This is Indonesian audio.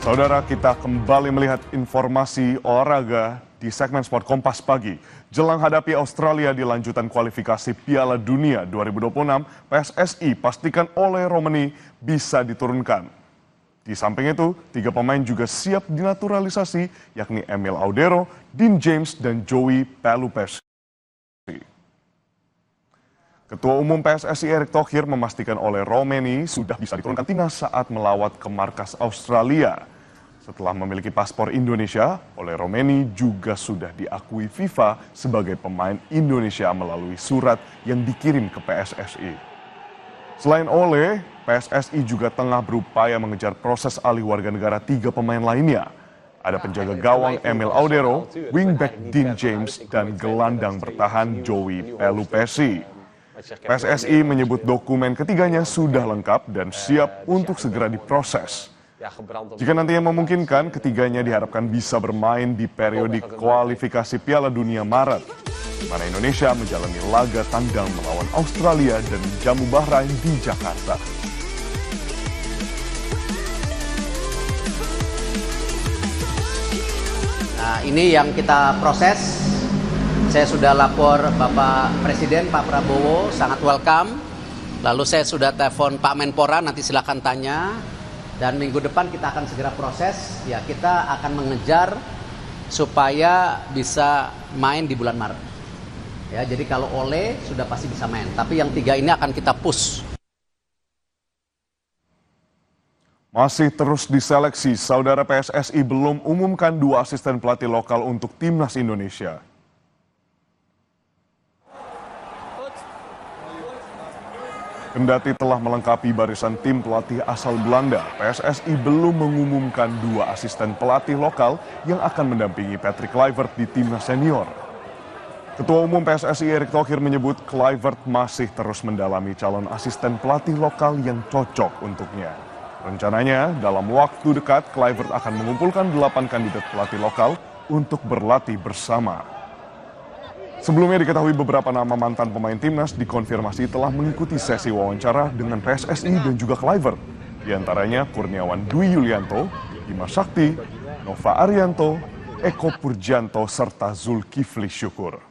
Saudara, kita kembali melihat informasi olahraga di segmen Sport Kompas Pagi. Jelang hadapi Australia di lanjutan kualifikasi Piala Dunia 2026, PSSI pastikan Ole Romeni bisa diturunkan. Di samping itu, 3 pemain juga siap dinaturalisasi, yakni Emil Audero, Dean James, dan Joey Pelupessy. Ketua Umum PSSI Erick Thohir memastikan Ole Romeni sudah bisa diturunkan timnas saat melawat ke markas Australia. Setelah memiliki paspor Indonesia, Ole Romeni juga sudah diakui FIFA sebagai pemain Indonesia melalui surat yang dikirim ke PSSI. Selain Ole, PSSI juga tengah berupaya mengejar proses alih warga negara 3 pemain lainnya. Ada penjaga gawang Emil Audero, wingback Dean James, dan gelandang bertahan Joey Pelupessy. PSSI menyebut dokumen ketiganya sudah lengkap dan siap untuk segera diproses. Jika nantinya memungkinkan, ketiganya diharapkan bisa bermain di periodik kualifikasi Piala Dunia Maret, di mana Indonesia menjalani laga tandang melawan Australia dan jamu Bahrain di Jakarta. Nah, ini yang kita proses. Saya sudah lapor Bapak Presiden, Pak Prabowo, sangat welcome. Lalu saya sudah telepon Pak Menpora, nanti silakan tanya. Dan minggu depan kita akan segera proses. Ya, kita akan mengejar supaya bisa main di bulan Maret. Ya, jadi kalau Ole sudah pasti bisa main. Tapi yang 3 ini akan kita push. Masih terus diseleksi, saudara PSSI belum umumkan 2 asisten pelatih lokal untuk timnas Indonesia. Kendati telah melengkapi barisan tim pelatih asal Belanda, PSSI belum mengumumkan 2 asisten pelatih lokal yang akan mendampingi Patrick Kluivert di timnas senior. Ketua Umum PSSI Erick Thohir menyebut Kluivert masih terus mendalami calon asisten pelatih lokal yang cocok untuknya. Rencananya, dalam waktu dekat, Kluivert akan mengumpulkan 8 kandidat pelatih lokal untuk berlatih bersama. Sebelumnya diketahui beberapa nama mantan pemain timnas dikonfirmasi telah mengikuti sesi wawancara dengan PSSI dan juga Kluivert. Di antaranya Kurniawan Dwi Yulianto, Bima Sakti, Nova Arianto, Eko Purjanto, serta Zulkifli Syukur.